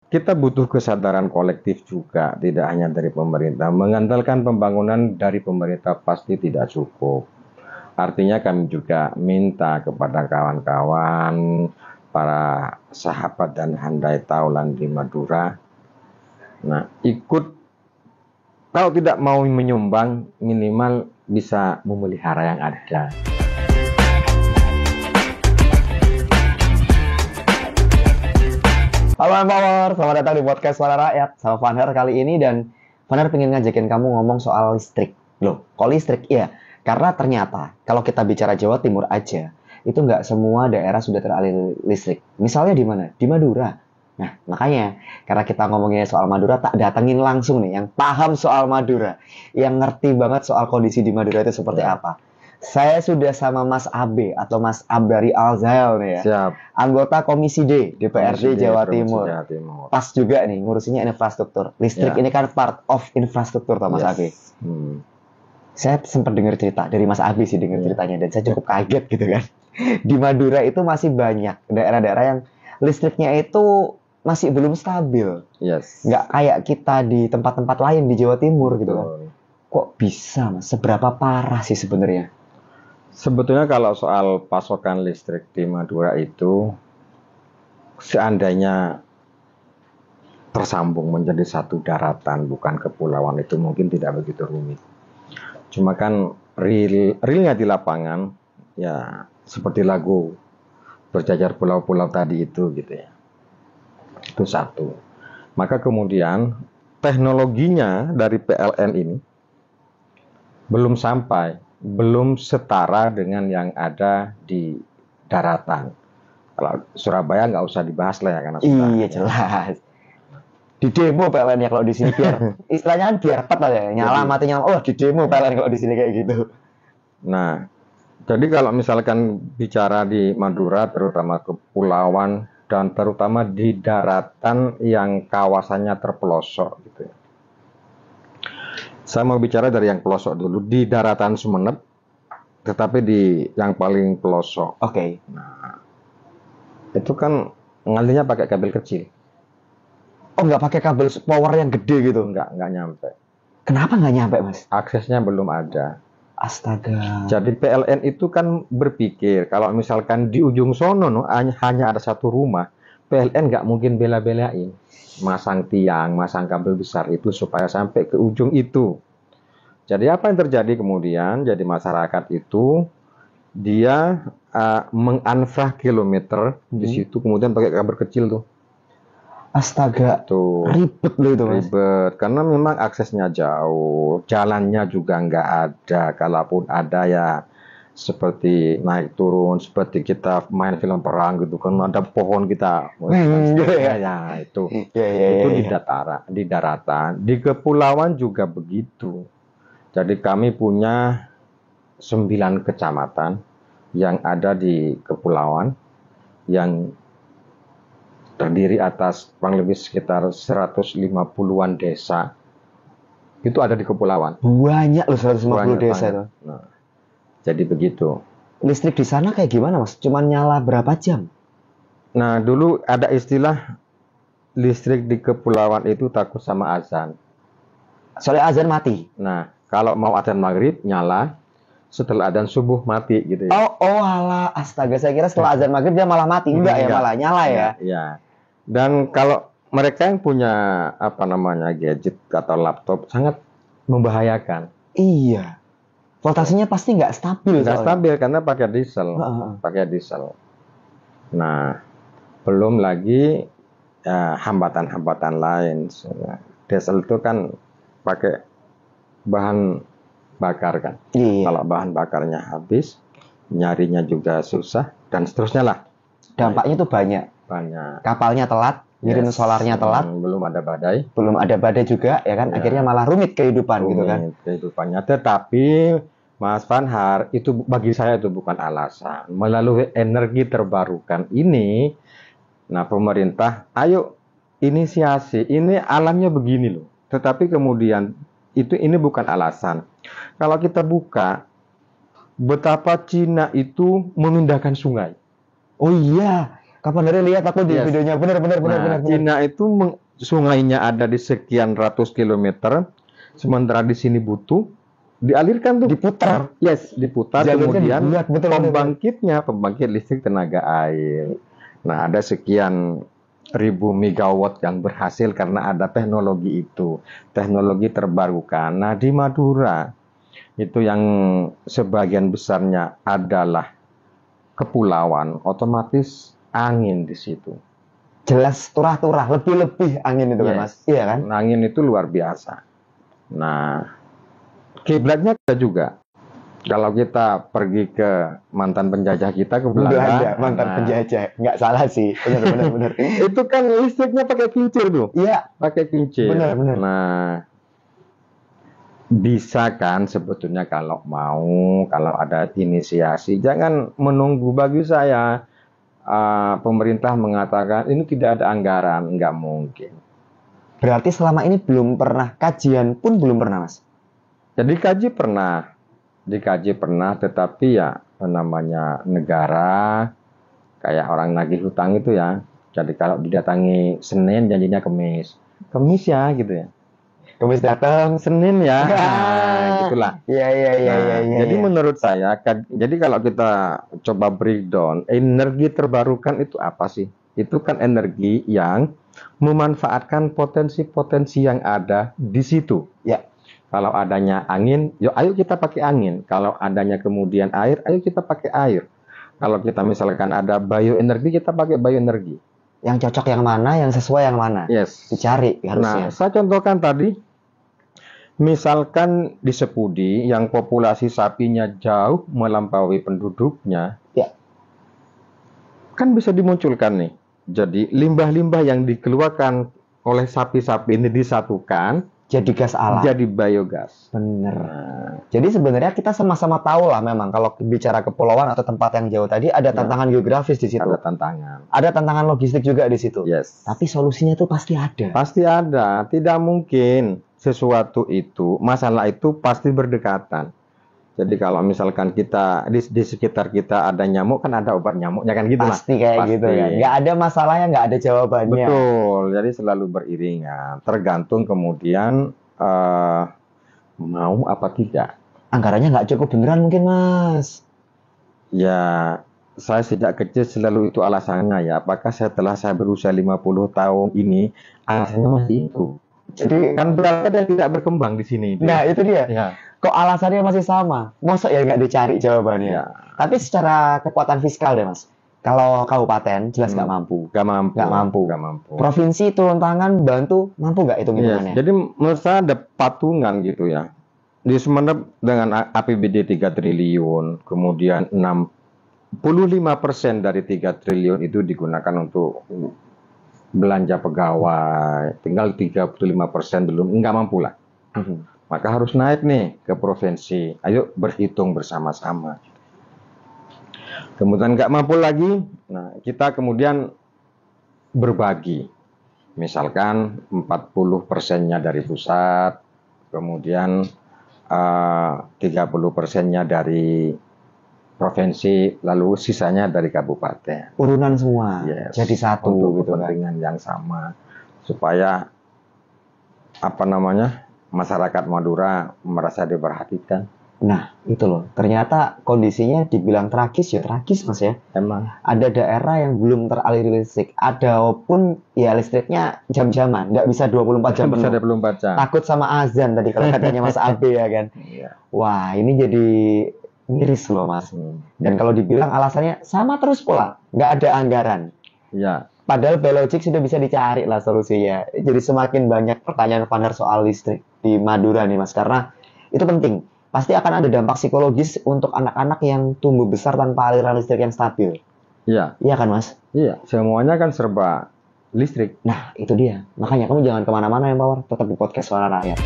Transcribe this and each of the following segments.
kita butuh kesadaran kolektif juga, tidak hanya dari pemerintah. Mengandalkan pembangunan dari pemerintah pasti tidak cukup. Artinya kami juga minta kepada kawan-kawan, para sahabat dan handai taulan di Madura, nah ikut, kalau tidak mau menyumbang, minimal bisa memelihara yang ada. Halo Empower, selamat datang di podcast Suara Rakyat sama Vanher kali ini. Dan Vanher pengen ngajakin kamu ngomong soal listrik. Loh, kok listrik? Iya, karena ternyata kalau kita bicara Jawa Timur aja, itu nggak semua daerah sudah teraliri listrik. Misalnya di mana? Di Madura. Nah, makanya karena kita ngomongin soal Madura, tak datengin langsung nih yang paham soal Madura, yang ngerti banget soal kondisi di Madura itu seperti apa. Saya sudah sama Mas Abe atau Mas Abdari Alzael nih ya. Siap. Anggota Komisi D DPRD Jawa Timur. Jawa Timur. Pas juga nih ngurusinnya infrastruktur. Listrik ini kan part of infrastruktur Mas Abe. Saya sempat dengar cerita dari Mas Abe sih, dengar ceritanya, dan saya cukup kaget gitu kan. Di Madura itu masih banyak daerah-daerah yang listriknya itu masih belum stabil. Nggak kayak kita di tempat-tempat lain di Jawa Timur gitu kan. Kok bisa Mas? Seberapa parah sih sebenarnya? Sebetulnya kalau soal pasokan listrik di Madura itu, seandainya tersambung menjadi satu daratan, bukan kepulauan, itu mungkin tidak begitu rumit. Cuma kan realnya di lapangan, ya seperti lagu Berjajar Pulau-Pulau tadi itu gitu ya. Itu satu. Maka kemudian teknologinya dari PLN ini belum sampai, belum setara dengan yang ada di daratan. Kalau Surabaya nggak usah dibahas lah ya, karena sudah. Iya jelas. Di demo PLN ya kalau di sini, biar istilahnya kan biar cepat lah ya, nyala mati nyala. Oh, di demo PLN kalau di sini kayak gitu. Nah, jadi kalau misalkan bicara di Madura, terutama kepulauan dan terutama di daratan yang kawasannya terpelosok gitu ya. Saya mau bicara dari yang pelosok dulu, di daratan Sumeneb, tetapi di yang paling pelosok. Oke. Nah, itu kan ngalinya pakai kabel kecil. Oh, nggak pakai kabel power yang gede gitu? Nggak nyampe. Kenapa nggak nyampe, Mas? Aksesnya belum ada. Astaga. Jadi PLN itu kan berpikir, kalau misalkan di ujung sono hanya ada satu rumah, PLN nggak mungkin bela-belain masang tiang, masang kabel besar itu supaya sampai ke ujung itu. Jadi apa yang terjadi kemudian? Jadi masyarakat itu dia menginfrakilometer di situ, kemudian pakai kabel kecil tuh. Astaga, tuh ribet loh itu, Mas. Ribet, karena memang aksesnya jauh, jalannya juga nggak ada. Kalaupun ada ya seperti naik turun, seperti kita main film perang gitu kan, ada pohon kita. Ya itu di daratan, di kepulauan juga begitu. Jadi kami punya 9 kecamatan yang ada di kepulauan, yang terdiri atas kurang lebih sekitar 150-an desa. Itu ada di kepulauan. Banyak loh, 150 desa itu. Nah, jadi begitu. Listrik di sana kayak gimana, Mas? Cuman nyala berapa jam? Nah, dulu ada istilah listrik di kepulauan itu takut sama azan. Soalnya azan mati. Nah, kalau mau azan maghrib nyala, setelah azan subuh mati gitu ya. Oh alah, astaga, saya kira setelah azan maghrib dia malah mati. Enggak ya, malah nyala ya. Iya. Dan kalau mereka yang punya gadget atau laptop, sangat membahayakan. Iya. Voltasenya pasti nggak stabil. Nggak stabil karena pakai diesel. Nah, belum lagi hambatan-hambatan lain. Diesel itu kan pakai bahan bakar kan. Iya. Kalau bahan bakarnya habis, nyarinya juga susah, dan seterusnya lah. Dampaknya tuh banyak. Kapalnya telat, ngirim solarnya telat. Belum ada badai. Belum ada badai juga, ya kan? Akhirnya malah rumit kehidupan gitu kan. Kehidupannya. Tetapi Mas Vanhar, itu bagi saya itu bukan alasan. Melalui energi terbarukan ini, nah pemerintah, ayo inisiasi. Ini alamnya begini loh. Tetapi kemudian ini bukan alasan. Kalau kita buka, betapa Cina itu memindahkan sungai. Oh iya, Kapan dari lihat aku di Yes. videonya. Benar. Nah, Cina itu sungainya ada di sekian ratus kilometer, sementara di sini butuh dialirkan tuh. Diputar. Yes, diputar. Jalurnya Kemudian dibuat, betul. pembangkit listrik tenaga air. Nah, ada sekian ribu megawatt yang berhasil karena ada teknologi itu, teknologi terbarukan. Nah, di Madura itu yang sebagian besarnya adalah kepulauan, otomatis angin di situ. Jelas turah-turah, lebih-lebih angin itu kan Yes. Mas. Iya kan? Angin itu luar biasa. Nah, kiblatnya kita juga. Kalau kita pergi ke mantan penjajah kita ke Belanda, mantan penjajah. Nggak salah sih. Benar. itu kan listriknya pakai kincir tuh, Iya, pakai kincir. benar. Nah, bisa kan sebetulnya kalau mau, kalau ada inisiasi, jangan menunggu. Bagi saya, pemerintah mengatakan ini tidak ada anggaran, nggak mungkin. Berarti selama ini belum pernah, kajian pun belum pernah, Mas? Jadi dikaji pernah, tetapi ya namanya negara, kayak orang nagih hutang itu ya. Jadi kalau didatangi Senin, janjinya Kemis ya gitu ya. Kemis datang. Senin ya, nah, gitulah. Iya. Jadi menurut saya, jadi kalau kita coba breakdown, energi terbarukan itu apa sih? Itu kan energi yang memanfaatkan potensi-potensi yang ada di situ. Ya. Kalau adanya angin, yuk ayo kita pakai angin. Kalau adanya kemudian air, ayo kita pakai air. Kalau kita misalkan ada bioenergi, kita pakai bioenergi. Yang cocok yang mana, yang sesuai yang mana? Yes. Dicari harusnya. Nah, saya contohkan tadi, misalkan di Sepudi yang populasi sapinya jauh melampaui penduduknya, Ya. kan bisa dimunculkan nih. Jadi limbah-limbah yang dikeluarkan oleh sapi-sapi ini disatukan, Jadi gas alam. jadi biogas. Bener. Jadi sebenarnya kita sama-sama tahu lah memang kalau bicara kepulauan atau tempat yang jauh tadi ada tantangan geografis di situ. Ada tantangan. Ada tantangan logistik juga di situ. Yes. Tapi solusinya itu pasti ada. Pasti ada. Tidak mungkin sesuatu itu, masalah itu pasti berdekatan. Jadi kalau misalkan kita di sekitar kita ada nyamuk, kan ada obat nyamuknya kan gitu lah. Pasti kayak gitu kan. Nggak ada masalahnya, nggak ada jawabannya. Betul. Jadi selalu beriringan. Tergantung kemudian mau apa tidak. Anggarannya nggak cukup beneran mungkin, Mas. Ya, saya sejak kecil selalu itu alasannya ya. Apakah setelah saya berusia 50 tahun ini, alasannya masih itu. Jadi Kan berarti ada yang tidak berkembang di sini. nah itu dia. Ya. Kok alasannya masih sama? Masa ya nggak dicari jawabannya? Ya. Tapi secara kekuatan fiskal deh, Mas. Kalau kabupaten jelas nggak mampu. Gak mampu. Nggak mampu. Gak mampu. Provinsi turun tangan bantu mampu nggak itu Yes. hitungannya? Jadi menurut saya ada patungan gitu ya. Di Sumeneb dengan APBD 3 triliun, kemudian 65% dari 3 triliun itu digunakan untuk belanja pegawai, tinggal 35% belum, nggak mampu lah. Maka harus naik nih ke provinsi. Ayo berhitung bersama-sama. Kemudian nggak mampu lagi, nah kita kemudian berbagi. Misalkan 40%-nya dari pusat, kemudian 30%-nya dari provinsi, lalu sisanya dari kabupaten. Urunan semua. Yes. Jadi satu Untuk gitu kan. kepentingan yang sama, supaya masyarakat Madura merasa diperhatikan. Nah, itu loh. Ternyata kondisinya dibilang tragis ya tragis, Mas ya. Emang Ada daerah yang belum teraliri listrik. Ada pun ya listriknya jam-jaman, nggak bisa 24 jam bisa penuh. 24 jam. Takut sama azan tadi kalau katanya Mas Abe ya kan. Iya. Wah, ini jadi miris loh, Mas. Dan kalau dibilang alasannya sama terus pula, nggak ada anggaran. Iya. Padahal biologik sudah bisa dicari lah solusinya. Jadi semakin banyak pertanyaan Vaner soal listrik di Madura nih, Mas. Karena itu penting. Pasti akan ada dampak psikologis untuk anak-anak yang tumbuh besar tanpa aliran listrik yang stabil. Iya. Iya kan, Mas? Iya. Semuanya kan serba listrik. Nah, itu dia. Makanya kamu jangan kemana-mana ya, Power. Tetap di podcast Suara Rakyat.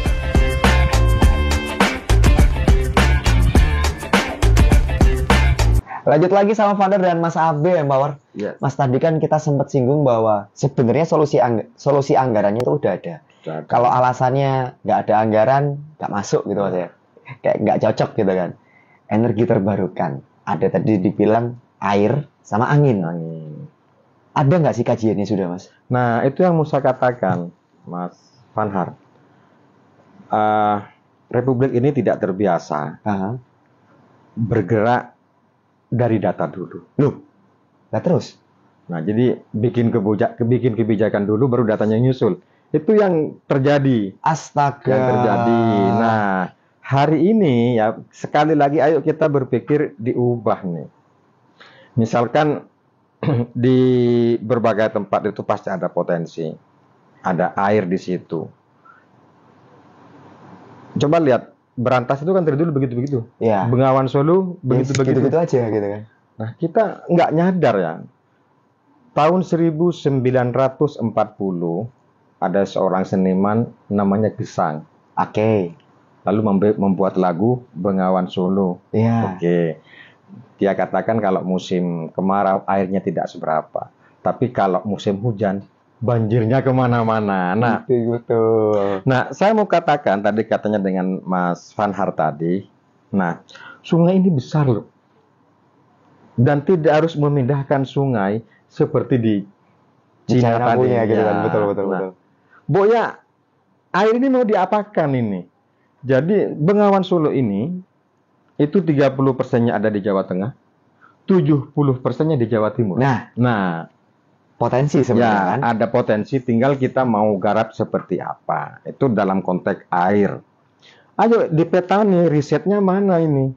Lanjut lagi sama Vander dan Mas Abe ya, Power. Yes. Mas, tadi kan kita sempat singgung bahwa sebenarnya solusi anggarannya itu udah ada. Kalau alasannya nggak ada anggaran, nggak masuk gitu, Mas ya. Kayak nggak cocok gitu kan. Energi terbarukan. Ada tadi dibilang air sama angin. Ada nggak sih kajiannya sudah, Mas? Nah, itu yang mau saya katakan, Mas Fanhar. Eh, Republik ini tidak terbiasa Aha. bergerak dari data dulu. Loh, lah terus? Nah, jadi bikin kebijakan dulu, baru datanya nyusul. Itu yang terjadi. Astaga. Yang terjadi. Nah, hari ini ya sekali lagi ayo kita berpikir diubah nih. Misalkan di berbagai tempat itu pasti ada potensi, ada air di situ. Coba lihat, Berantas itu kan dari dulu begitu-begitu. Ya. Bengawan Solo begitu-begitu. Gitu aja gitu kan. Nah, kita nggak nyadar ya. Tahun 1940 ada seorang seniman namanya Gesang. Oke. Lalu membuat lagu Bengawan Solo. Iya. Oke. Dia katakan kalau musim kemarau airnya tidak seberapa. Tapi kalau musim hujan banjirnya kemana-mana. Nah, betul. Nah, saya mau katakan tadi katanya dengan Mas Fanhar tadi. Nah, sungai ini besar loh. Dan tidak harus memindahkan sungai seperti di Cina tadi. Punya gitu kan. Ya. Betul. Nah, Boya, air ini mau diapakan ini? Jadi Bengawan Solo ini itu 30%-nya ada di Jawa Tengah, 70%-nya di Jawa Timur. Nah, potensi sebenarnya kan. ada potensi, tinggal kita mau garap seperti apa. Itu dalam konteks air. Ayo dipetani, risetnya mana ini?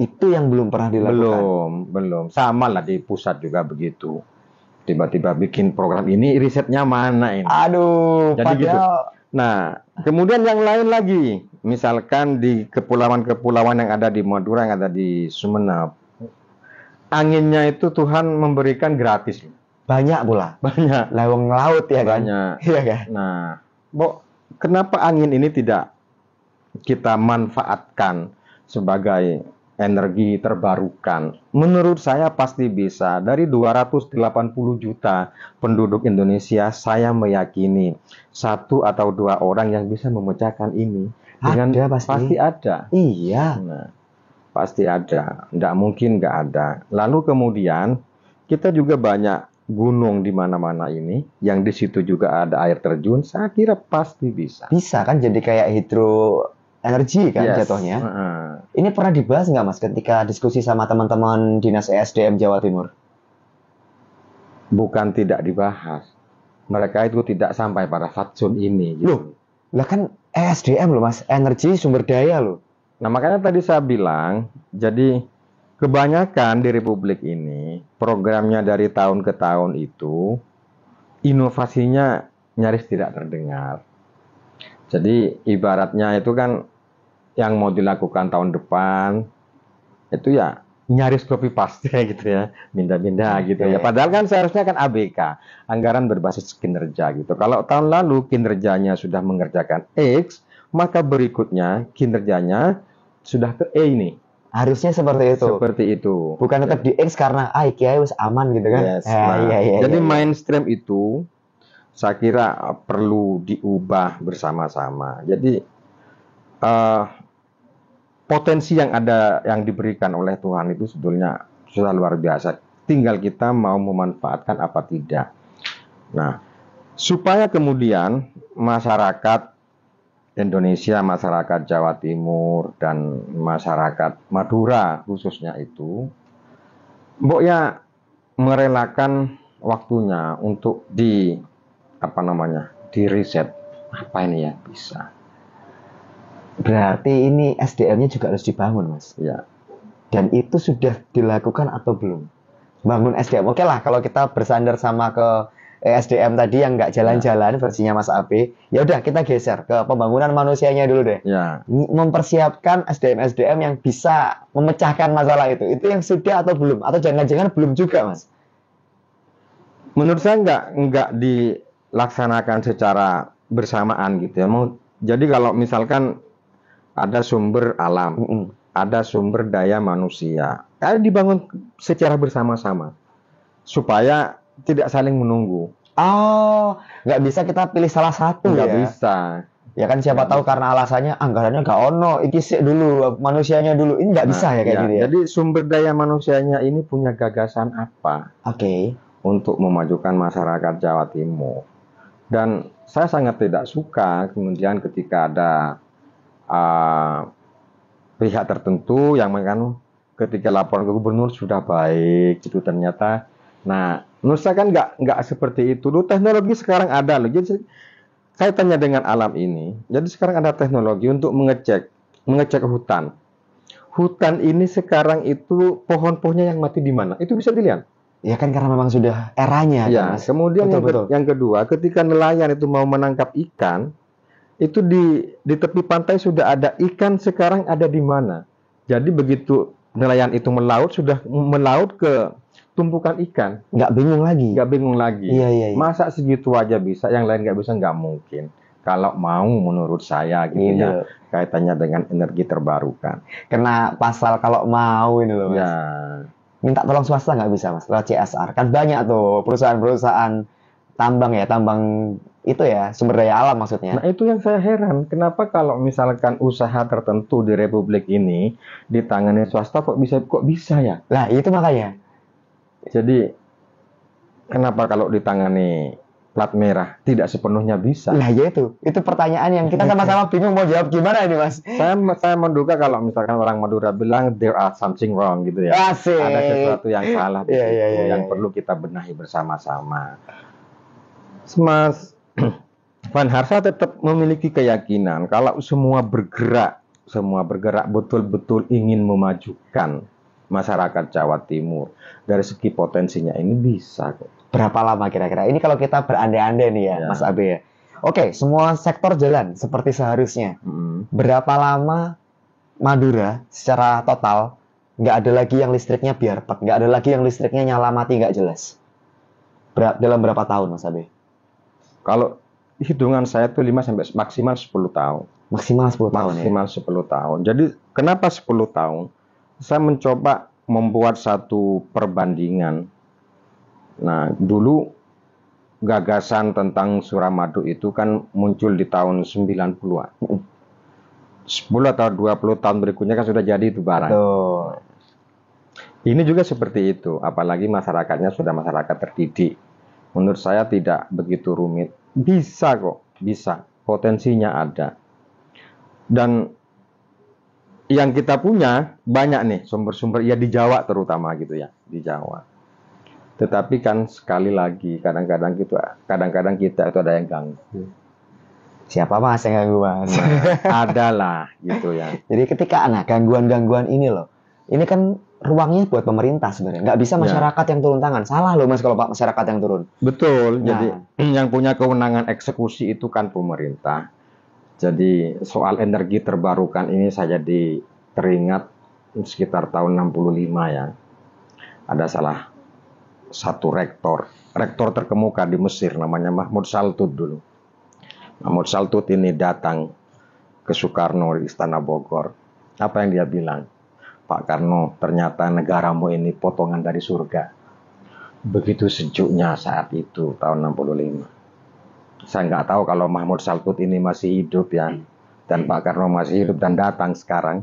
Itu yang belum pernah dilakukan. Belum. Sama lah di pusat juga begitu. Tiba-tiba bikin program ini, risetnya mana ini? Aduh, Jadi padahal... gitu. Nah, kemudian yang lain lagi, misalkan di kepulauan-kepulauan yang ada di Madura, yang ada di Sumeneb, anginnya itu Tuhan memberikan gratis. Banyak pula. Banyak. Leweng laut ya kan? Banyak. Iya kan? Nah, kenapa angin ini tidak kita manfaatkan sebagai energi terbarukan? Menurut saya pasti bisa. Dari 280 juta penduduk Indonesia, saya meyakini 1 atau 2 orang yang bisa memecahkan ini. Ada pasti. ada. Iya. Nah, pasti ada. Nggak mungkin nggak ada. Lalu kemudian kita juga banyak gunung di mana-mana ini, yang di situ juga ada air terjun. Saya kira pasti bisa. Bisa kan jadi kayak hidro energi kan jatuhnya. Ini pernah dibahas nggak Mas ketika diskusi sama teman-teman Dinas ESDM Jawa Timur? Bukan tidak dibahas. Mereka itu tidak sampai pada fatsun ini. Gitu. Loh, lah kan ESDM loh Mas, energi sumber daya loh. Nah makanya tadi saya bilang, jadi kebanyakan di Republik ini, programnya dari tahun ke tahun itu, inovasinya nyaris tidak terdengar. Jadi ibaratnya itu kan, yang mau dilakukan tahun depan itu ya nyaris copy paste gitu ya, pindah-pindah gitu ya. Padahal kan seharusnya kan ABK, anggaran berbasis kinerja gitu. Kalau tahun lalu kinerjanya sudah mengerjakan X, maka berikutnya kinerjanya sudah ke E ini. Harusnya seperti itu. Seperti itu. Bukan tetap di X karena IKI wis aman gitu kan. Yes. Jadi mainstream itu saya kira perlu diubah bersama-sama. Jadi potensi yang ada, yang diberikan oleh Tuhan itu sebetulnya sudah luar biasa. Tinggal kita mau memanfaatkan apa tidak. Nah, supaya kemudian masyarakat Indonesia, masyarakat Jawa Timur, dan masyarakat Madura khususnya itu, ya merelakan waktunya untuk di riset. Apa ini ya bisa. Berarti ini SDM-nya juga harus dibangun, Mas. Ya. Dan itu sudah dilakukan atau belum? Bangun SDM. Oke lah, kalau kita bersandar sama ke SDM tadi yang nggak jalan-jalan versinya Mas AB, ya udah kita geser ke pembangunan manusianya dulu deh. Ya. Mempersiapkan SDM-SDM yang bisa memecahkan masalah itu. Itu yang sudah atau belum? Atau jangan-jangan belum juga, Mas? Menurut saya nggak dilaksanakan secara bersamaan gitu ya. Jadi kalau misalkan ada sumber alam, ada sumber daya manusia, dibangun secara bersama-sama supaya tidak saling menunggu. Oh, nggak bisa kita pilih salah satu nggak ya? Bisa. Ya kan siapa tahu karena alasannya anggarannya nggak ono, iki sik dulu, manusianya dulu. Ini nggak bisa ya kayak gitu ya? Jadi sumber daya manusianya ini punya gagasan apa? Oke. untuk memajukan masyarakat Jawa Timur. Dan saya sangat tidak suka kemudian ketika ada pihak tertentu yang mengatakan ketika laporan ke gubernur sudah baik, itu ternyata. Nah, menurut saya kan nggak seperti itu. Loh, teknologi sekarang ada loh. Jadi kaitannya dengan alam ini. Jadi sekarang ada teknologi untuk mengecek hutan. Hutan ini sekarang itu pohon-pohonnya yang mati di mana? Itu bisa dilihat. Ya kan karena memang sudah eranya Ya, kan, Mas. kemudian Betul. yang kedua, ketika nelayan itu mau menangkap ikan, itu di tepi pantai sudah ada ikan, sekarang ada di mana? Jadi begitu nelayan itu sudah melaut ke tumpukan ikan. Nggak bingung lagi. Iya. Masa segitu aja bisa, yang lain nggak bisa, nggak mungkin. Kalau mau menurut saya gitu ya, kaitannya dengan energi terbarukan. Kena pasal kalau mau ini loh, Mas. Ya. Minta tolong swasta nggak bisa, Mas, lewat CSR. Kan banyak tuh perusahaan-perusahaan tambang itu ya, sumber daya alam maksudnya. Nah, itu yang saya heran. Kenapa kalau misalkan usaha tertentu di Republik ini ditangani swasta kok bisa ya? Nah, itu makanya. Jadi, kenapa kalau ditangani plat merah tidak sepenuhnya bisa? Nah, ya itu pertanyaan yang kita sama-sama bingung mau jawab gimana ini, Mas. Saya menduga kalau misalkan orang Madura bilang there are something wrong gitu ya. Asik. Ada sesuatu yang salah di situ yang iya. perlu kita benahi bersama-sama. Mas Van Harsa tetap memiliki keyakinan kalau semua bergerak betul-betul ingin memajukan masyarakat Jawa Timur. Dari segi potensinya ini bisa kok. Berapa lama kira-kira? Ini kalau kita berandai-andai nih ya, Mas Abe ya. Oke, semua sektor jalan seperti seharusnya. Berapa lama Madura secara total nggak ada lagi yang listriknya biarpet, nggak ada lagi yang listriknya nyala mati nggak jelas? Dalam berapa tahun, Mas Abe? Kalau hitungan saya itu 5 sampai maksimal 10 tahun. Maksimal 10 tahun Maksimal 10 tahun. Jadi kenapa 10 tahun? Saya mencoba membuat satu perbandingan. Nah, dulu gagasan tentang Suramadu itu kan muncul di tahun 90-an. 10 atau 20 tahun berikutnya kan sudah jadi itu barang. Betul. Ini juga seperti itu, apalagi masyarakatnya sudah masyarakat terdidik. Menurut saya tidak begitu rumit. Bisa kok, bisa. Potensinya ada. Dan yang kita punya banyak nih sumber-sumber, ya di Jawa terutama gitu ya, di Jawa. Tetapi kan sekali lagi kadang-kadang kita itu ada yang ganggu. Siapa Mas yang ganggu, Mas? Nah, adalah gitu ya. Jadi ketika gangguan-gangguan ini loh, ini kan ruangnya buat pemerintah sebenarnya. Nggak bisa masyarakat yang turun tangan. Salah loh Mas kalau Pak masyarakat yang turun. Betul. Jadi yang punya kewenangan eksekusi itu kan pemerintah. Jadi soal energi terbarukan ini saya jadi teringat sekitar tahun 65 ya. Ada salah satu rektor terkemuka di Mesir namanya Mahmud Saltut dulu. Mahmud Saltut ini datang ke Soekarno di Istana Bogor. Apa yang dia bilang? Pak Karno, ternyata negaramu ini potongan dari surga. Begitu sejuknya saat itu, tahun 65. Saya nggak tahu kalau Mahmud Saltut ini masih hidup ya. Dan Pak Karno masih hidup dan datang sekarang.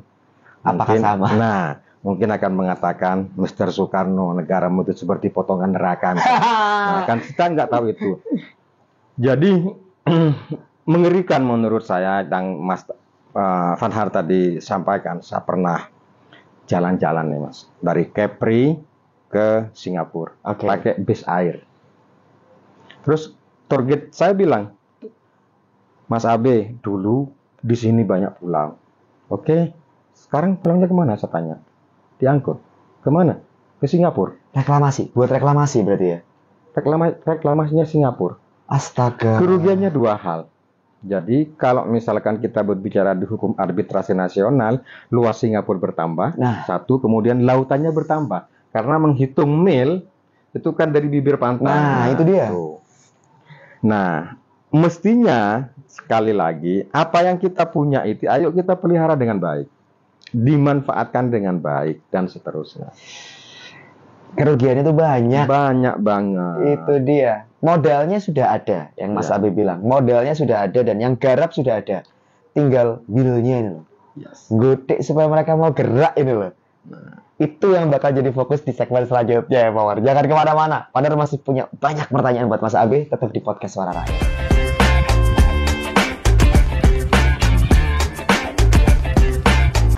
Apakah sama? Nah, mungkin akan mengatakan, Mr. Soekarno, negaramu itu seperti potongan neraka. Nah, kan kita nggak tahu itu. Jadi, mengerikan menurut saya, yang Mas Van Har tadi sampaikan. Saya pernah jalan-jalan nih Mas, dari Kepri ke Singapura, pakai bis air. Terus target saya bilang, Mas Abe, dulu di sini banyak pulau. Oke, sekarang pulaunya kemana? Saya tanya. Diangkut. Kemana? Ke Singapura. Buat reklamasi berarti ya? Reklamasinya Singapura. Astaga. Kerugiannya dua hal. Jadi kalau misalkan kita berbicara di hukum arbitrasi nasional, luas Singapura bertambah, satu, kemudian lautannya bertambah. Karena menghitung mil, itu kan dari bibir pantai. Nah, itu dia. Nah, mestinya, sekali lagi, apa yang kita punya itu, ayo kita pelihara dengan baik. Dimanfaatkan dengan baik, dan seterusnya. Kerugiannya itu banyak. Banyak banget. Itu dia. Modalnya sudah ada, yang Mas Abi bilang. Modalnya sudah ada dan yang garap sudah ada. Tinggal willnya ini loh. Gotik supaya mereka mau gerak ini loh. Itu yang bakal jadi fokus di segmen selanjutnya ya, Mawar. Jangan kemana-mana. Padahal masih punya banyak pertanyaan buat Mas Abe. Tetap di podcast Suara Rakyat.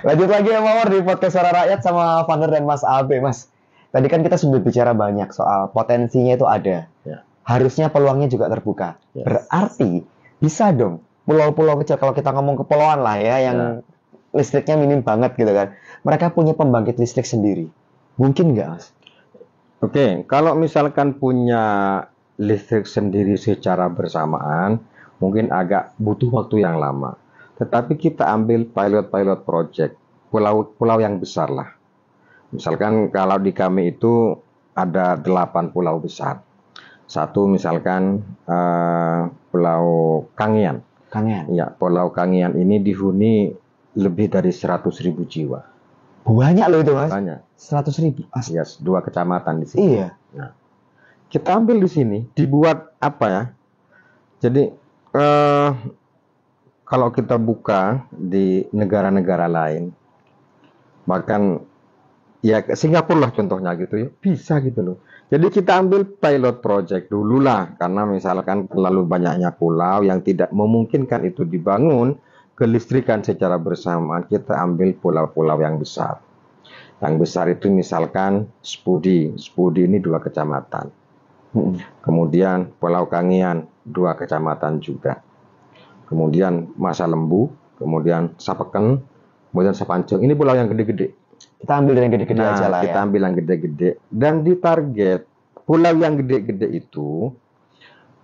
Lanjut lagi ya, Mawar, di podcast Suara Rakyat sama Vander dan Mas Abe. Mas, tadi kan kita sudah bicara banyak soal potensinya itu ada. Ya. Harusnya peluangnya juga terbuka. Yes. Berarti bisa dong pulau-pulau kecil, kalau kita ngomong kepulauan lah ya, yang listriknya minim banget gitu kan. Mereka punya pembangkit listrik sendiri. Mungkin nggak, Mas? Oke, kalau misalkan punya listrik sendiri secara bersamaan, mungkin agak butuh waktu yang lama. Tetapi kita ambil pilot project, pulau-pulau yang besar lah. Misalkan kalau di kami itu ada 8 pulau besar. Satu misalkan Pulau Kangean. Kangen. Ya, Pulau Kangean ini dihuni lebih dari 100.000 jiwa. Banyak loh itu, Mas. Banyak. 100.000. Yes, 2 kecamatan di sini. Iya. Nah, kita ambil di sini, dibuat apa ya? Jadi kalau kita buka di negara-negara lain, bahkan ya Singapura lah contohnya gitu ya, bisa gitu loh. Jadi kita ambil pilot project dulu lah, karena misalkan terlalu banyaknya pulau yang tidak memungkinkan itu dibangun kelistrikan secara bersamaan, kita ambil pulau-pulau yang besar. Yang besar itu misalkan Spudi ini 2 kecamatan. Kemudian Pulau Kangean 2 kecamatan juga. Kemudian Masa Lembu, kemudian Sapeken, kemudian Sapancung. Ini pulau yang gede-gede. Kita ambil yang gede-gede aja lah Kita ya. ambil yang gede-gede. Dan ditarget pulau yang gede-gede itu,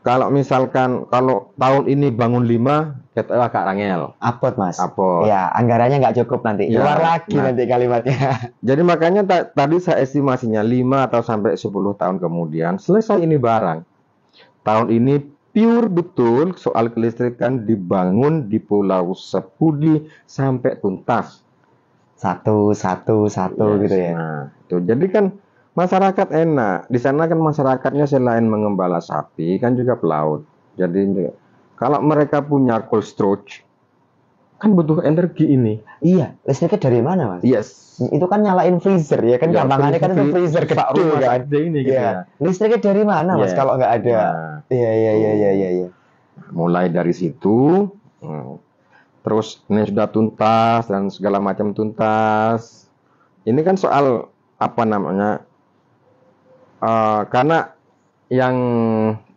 kalau misalkan kalau tahun ini bangun 5, kita agak rangel. Apot, Mas. Apot. Ya, anggarannya nggak cukup nanti. Ya, Keluar lagi nah. nanti kalimatnya. Jadi makanya tadi saya estimasinya 5 atau sampai 10 tahun kemudian selesai ini barang. Tahun ini pure betul soal kelistrikan dibangun di Pulau Sepudi sampai tuntas. Satu Yes. gitu ya. Nah, itu jadi kan masyarakat enak. Di sana kan masyarakatnya selain mengembala sapi kan juga pelaut. Jadi kalau mereka punya cold storage kan butuh energi ini. Iya, listriknya dari mana, Mas? Yes. Itu kan nyalain freezer ya kan, Ya, gampangannya kan itu freezer Pak gede rumah kan. gede ini gitu Iya. ya. Listriknya dari mana, Mas, Yes. kalau nggak ada? Nah, Iya. mulai dari situ, terus ini sudah tuntas dan segala macam tuntas. Ini kan soal apa namanya? Karena yang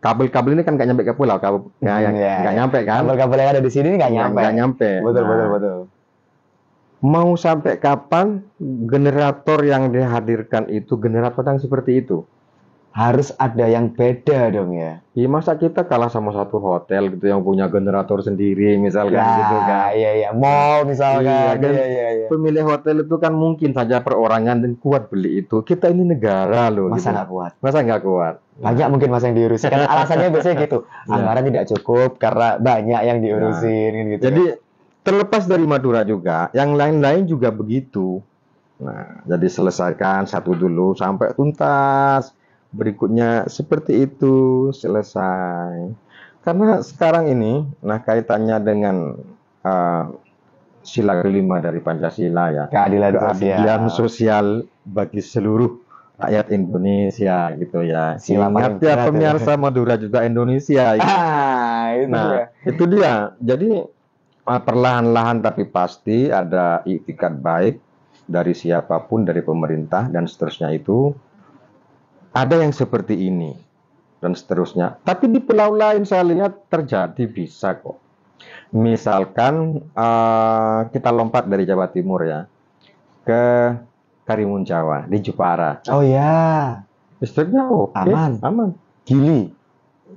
kabel-kabel ini kan nggak nyampe ke pulau, nggak nyampe kan? Kabel-kabel yang ada di sini nggak nyampe. Nggak nyampe. Betul. Mau sampai kapan generator yang dihadirkan itu generator yang seperti itu? Harus ada yang beda dong ya. Ya masa kita kalah sama satu hotel gitu yang punya generator sendiri misalkan gitu kan. Iya. Mall misalkan. Iya, kan? Iya. Pemilik hotel itu kan mungkin saja perorangan dan kuat beli itu. Kita ini negara loh. Masa gitu. nggak kuat? Masa nggak kuat? Banyak mungkin Mas yang diurusin. Kan alasannya biasanya gitu. Anggaran tidak cukup karena banyak yang diurusin gitu. Jadi terlepas dari Madura juga, yang lain-lain juga begitu. Nah, jadi selesaikan satu dulu sampai tuntas. Berikutnya seperti itu selesai. Karena sekarang ini, nah kaitannya dengan sila kelima dari Pancasila ya, keadilan sosial bagi seluruh rakyat Indonesia gitu ya. Sila Ingat paling ya berat pemirsa Madura juga Indonesia. Gitu. Itu Nah, ya. itu dia. Jadi perlahan-lahan tapi pasti ada itikad baik dari siapapun, dari pemerintah dan seterusnya itu. Ada yang seperti ini dan seterusnya. Tapi di pulau lain saya lihat terjadi bisa kok. Misalkan kita lompat dari Jawa Timur ya ke Karimun Jawa di Jepara. Oh ya. Listriknya aman. Gili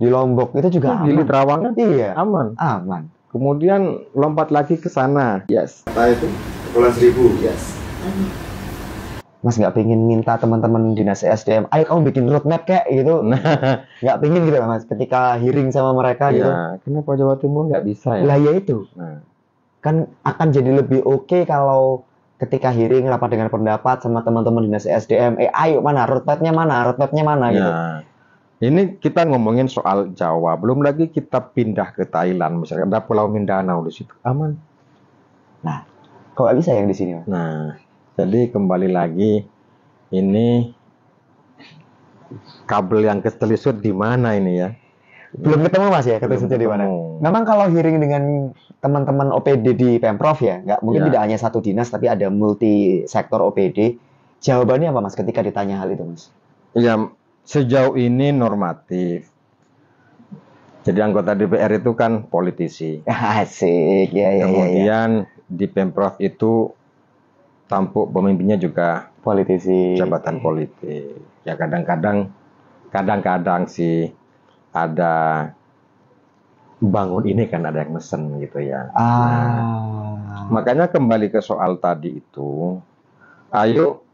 di Lombok itu juga Gili aman. Trawangan Iya. aman. Kemudian lompat lagi ke sana. Yes. Apa itu? Kepulauan Seribu. Yes. Mas nggak pingin minta teman-teman dinas SDM, ayo kamu bikin roadmap kayak gitu. Nggak pingin gitu Mas, ketika hearing sama mereka gitu. Ya, kenapa Jawa Timur nggak bisa ya? Lah ya itu. Nah, Kan akan jadi lebih oke kalau ketika hearing rapat dengan pendapat sama teman-teman dinas SDM, ayo mana roadmapnya mana gitu. ya. Ini kita ngomongin soal Jawa, belum lagi kita pindah ke Thailand, misalnya ada Pulau Mindanao di situ, aman. Nah, kok nggak bisa yang di sini Mas? Nah, jadi kembali lagi ini kabel yang ketelisut di mana ini ya? Belum ketemu Mas ya, Belum ketersutnya di mana? ketemu. Memang kalau hearing dengan teman-teman OPD di Pemprov ya, nggak mungkin Ya. tidak hanya satu dinas tapi ada multi sektor OPD. Jawabannya apa Mas ketika ditanya hal itu Mas? Ya, sejauh ini normatif. Jadi anggota DPR itu kan politisi. Asik, ya ya ya. Kemudian di Pemprov itu tampuk pemimpinnya juga Politisi. jabatan politik. Ya kadang-kadang sih ada bangun ini kan ada yang mesen gitu ya. Makanya kembali ke soal tadi itu, ayo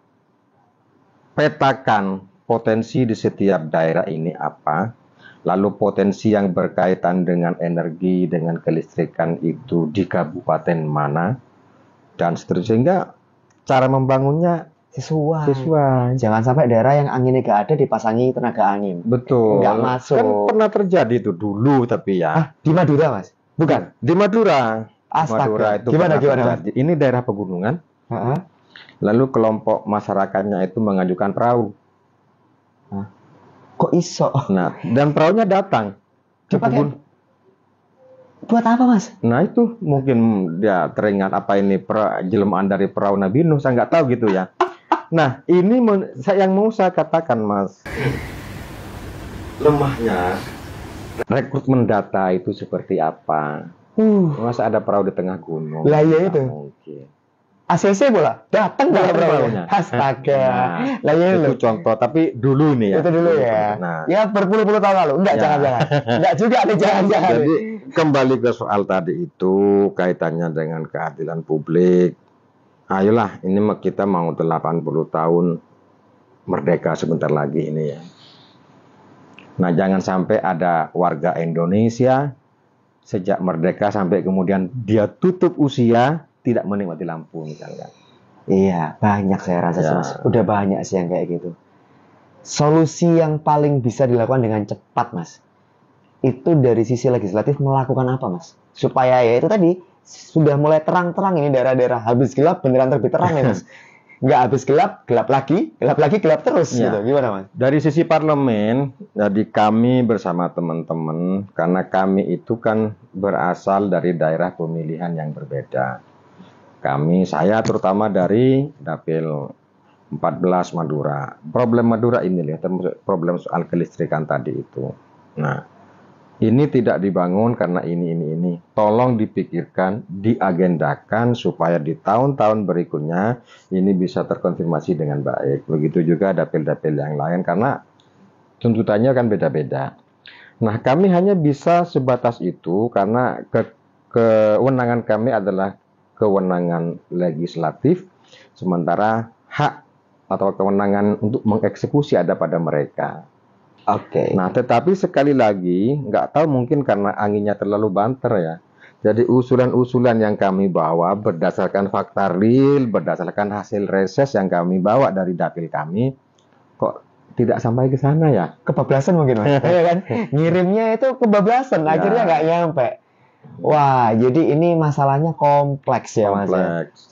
petakan potensi di setiap daerah ini apa, lalu potensi yang berkaitan dengan energi, dengan kelistrikan itu di kabupaten mana, dan seterusnya, sehingga cara membangunnya sesuai. Jangan sampai daerah yang anginnya gak ada dipasangi tenaga angin. Betul. Nggak masuk. Kan pernah terjadi itu dulu tapi ya. Di Madura Mas? Bukan? Di Madura. Astaga. Madura itu Gimana terjadi. Ini daerah pegunungan. Lalu kelompok masyarakatnya itu mengajukan perahu. Kok iso? Nah, dan perahunya datang. Dipakai buat apa Mas? Nah itu mungkin dia teringat apa ini jelmaan dari perahu Nabi Nuh, saya nggak tahu gitu ya. Nah ini yang mau saya katakan Mas, lemahnya rekrutmen data itu seperti apa? Masa ada perahu di tengah gunung? Lah ya itu. Mungkin. ACC bola datang nggak perahunya? Astaga. Lah ya itu contoh, tapi dulu nih ya. Itu dulu ya. Nah, ya berpuluh-puluh tahun lalu. Enggak, jangan-jangan. Enggak juga nih, jangan-jangan. Jadi kembali ke soal tadi itu kaitannya dengan keadilan publik. Ayolah, ini kita mau 80 tahun merdeka sebentar lagi ini ya. Nah, jangan sampai ada warga Indonesia sejak merdeka sampai kemudian dia tutup usia tidak menikmati lampu misalkan. Iya, banyak saya rasa sih Mas. Udah banyak sih yang kayak gitu. Solusi yang paling bisa dilakukan dengan cepat Mas, itu dari sisi legislatif melakukan apa Mas? Supaya ya itu tadi sudah mulai terang-terang ini daerah-daerah, habis gelap beneran terbit terang ya Mas. Nggak habis gelap, gelap lagi, gelap terus gitu. Gimana Mas? Dari sisi parlemen, jadi kami bersama teman-teman, karena kami itu kan berasal dari daerah pemilihan yang berbeda. Saya terutama dari Dapil 14 Madura. Problem Madura ini ya, termasuk problem soal kelistrikan tadi itu. Nah, ini tidak dibangun karena ini. Tolong dipikirkan, diagendakan supaya di tahun-tahun berikutnya ini bisa terkonfirmasi dengan baik. Begitu juga dapil-dapil yang lain karena tuntutannya kan beda-beda. Nah, kami hanya bisa sebatas itu karena kewenangan kami adalah kewenangan legislatif, sementara hak atau kewenangan untuk mengeksekusi ada pada mereka. Oke. Nah, tetapi sekali lagi, nggak tahu mungkin karena anginnya terlalu banter ya. Jadi usulan-usulan yang kami bawa berdasarkan fakta real, berdasarkan hasil reses yang kami bawa dari dapil kami, kok tidak sampai ke sana ya? Kebablasan mungkin Mas. Ya kan? Ngirimnya itu kebablasan, akhirnya nggak nyampe. Wah, jadi ini masalahnya kompleks ya Mas.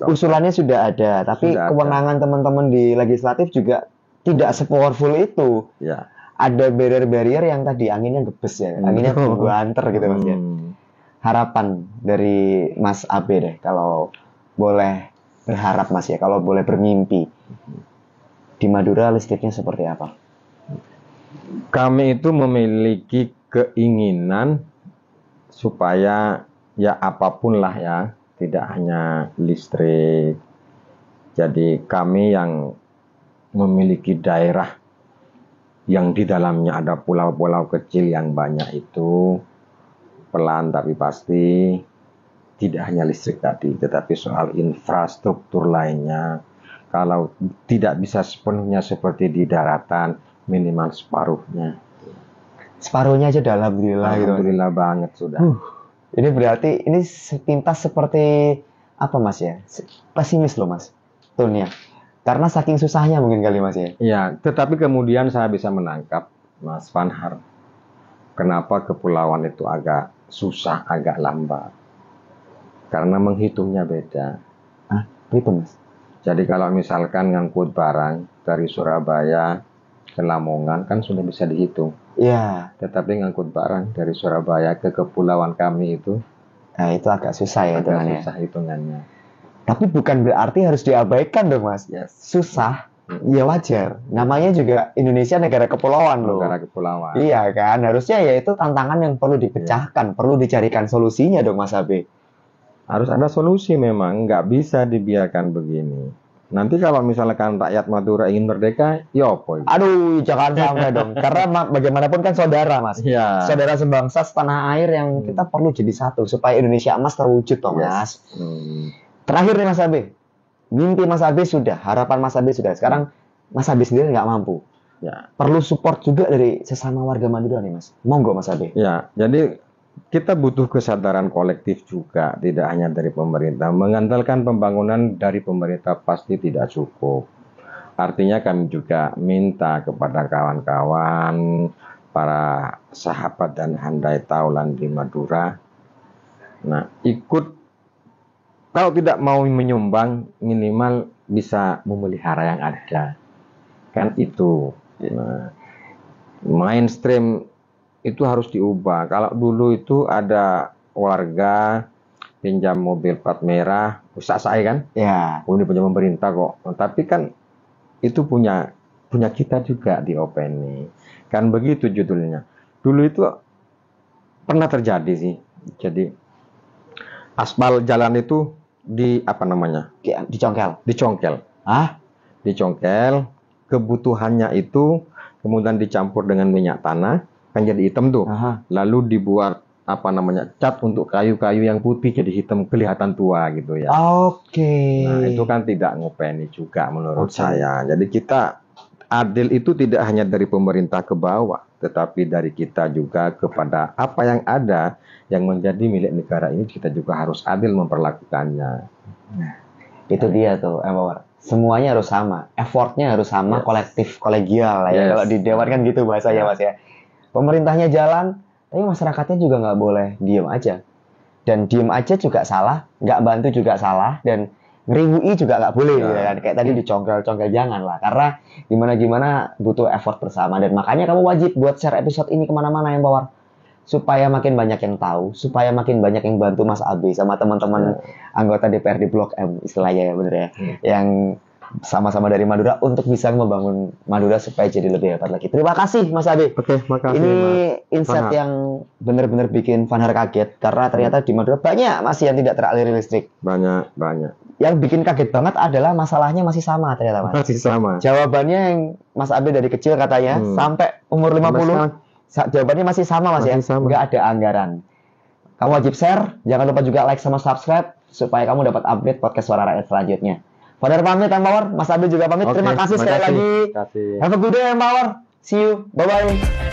Usulannya sudah ada, tapi kewenangan teman-teman di legislatif juga tidak sepowerful itu. Ya. Ada barrier-barrier yang tadi anginnya gebes ya, anginnya banter gitu Mas ya. Harapan dari Mas Abe deh, kalau boleh berharap Mas ya, kalau boleh bermimpi. Di Madura listriknya seperti apa? Kami itu memiliki keinginan supaya ya apapun lah ya, tidak hanya listrik. Jadi kami yang memiliki daerah yang di dalamnya ada pulau-pulau kecil yang banyak itu, pelan tapi pasti, tidak hanya listrik tadi, tetapi soal infrastruktur lainnya, kalau tidak bisa sepenuhnya seperti di daratan, minimal separuhnya. Separuhnya aja udah alhamdulillah gitu. Alhamdulillah banget sudah. Ini berarti ini sepintas seperti apa Mas ya? Pesimis loh Mas, tone-nya. Karena saking susahnya mungkin kali Mas ya. Ya, tetapi kemudian saya bisa menangkap Mas Vanhar. Kenapa kepulauan itu agak susah, agak lambat? Karena menghitungnya beda. Gitu Mas. Jadi kalau misalkan ngangkut barang dari Surabaya ke Lamongan kan sudah bisa dihitung. Iya. Tetapi ngangkut barang dari Surabaya ke kepulauan kami itu Nah, itu agak susah ya agak hitungannya. susah hitungannya. Tapi bukan berarti harus diabaikan dong, Mas. Yes. Susah, ya wajar. Namanya juga Indonesia negara kepulauan loh. Negara kepulauan. Iya kan, harusnya ya itu tantangan yang perlu dipecahkan, perlu dicarikan solusinya dong, Mas Abe. Harus ada solusi memang, nggak bisa dibiarkan begini. Nanti kalau misalkan rakyat Madura ingin merdeka, ya apa itu? Aduh, jangan sampai dong. Karena bagaimanapun kan saudara, Mas. Ya. Saudara sebangsa setanah air yang kita perlu jadi satu supaya Indonesia emas terwujud, toh, Mas. Terakhir nih Mas Abe, mimpi Mas Abe sudah, harapan Mas Abe sudah. Sekarang Mas Abe sendiri nggak mampu. Ya. Perlu support juga dari sesama warga Madura nih, Mas. Monggo Mas Abe. Ya, jadi kita butuh kesadaran kolektif juga, tidak hanya dari pemerintah. Mengandalkan pembangunan dari pemerintah pasti tidak cukup. Artinya kami juga minta kepada kawan-kawan, para sahabat dan handai taulan di Madura, nah ikut, kalau tidak mau menyumbang, minimal bisa memelihara yang ada. Kan itu. Nah, mainstream itu harus diubah. Kalau dulu itu ada warga pinjam mobil plat merah, rusak saya kan? Ya. Oh, ini punya pemerintah kok. Tapi kan itu punya kita juga di Openi. Kan begitu judulnya. Dulu itu pernah terjadi sih. Jadi aspal jalan itu Dicongkel. dicongkel. Hah? Dicongkel, kebutuhannya itu kemudian dicampur dengan minyak tanah, kan jadi hitam tuh. Aha. Lalu dibuat cat untuk kayu-kayu yang putih jadi hitam, kelihatan tua gitu ya. Oke. Nah, itu kan tidak ngopeni juga menurut Oke. saya. Jadi kita adil itu tidak hanya dari pemerintah ke bawah, tetapi dari kita juga kepada apa yang ada yang menjadi milik negara ini, kita juga harus adil memperlakukannya. Nah, itu dia tuh, Empower. Semuanya harus sama, effortnya harus sama, Yes. kolektif, kolegial lah ya. Yes. Kalau di Dewan kan gitu bahasanya, Mas ya. Pemerintahnya jalan, tapi masyarakatnya juga nggak boleh diem aja. Dan diem aja juga salah, nggak bantu juga salah, dan ngeriwui juga nggak boleh. Ya. Gitu kan. Kayak tadi dicongkel-congkel, jangan lah. Karena gimana-gimana butuh effort bersama. Dan makanya kamu wajib buat share episode ini kemana-mana, Empower. Supaya makin banyak yang tahu, supaya makin banyak yang bantu Mas Abe sama teman-teman anggota DPRD Blok M, istilahnya ya bener ya, yang sama-sama dari Madura untuk bisa membangun Madura supaya jadi lebih hebat lagi. Terima kasih Mas Abe. Oke, makasih. Ini Mas. insight Fanhar. yang benar-benar bikin Fanhar kaget karena ternyata di Madura banyak masih yang tidak teraliri listrik. Banyak. Yang bikin kaget banget adalah masalahnya masih sama ternyata Mas. Masih sama. Jawabannya yang Mas Abe dari kecil katanya sampai umur 50 jawabannya masih sama Mas Masih ya. sama. Nggak ada anggaran. Kamu wajib share, jangan lupa juga like sama subscribe supaya kamu dapat update podcast Suara Rakyat selanjutnya. Fanhar pamit, Empower. Mas Abe juga pamit. Oke, Terima kasih sekali lagi. Terima kasih. Have a good day, Empower. See you. Bye-bye.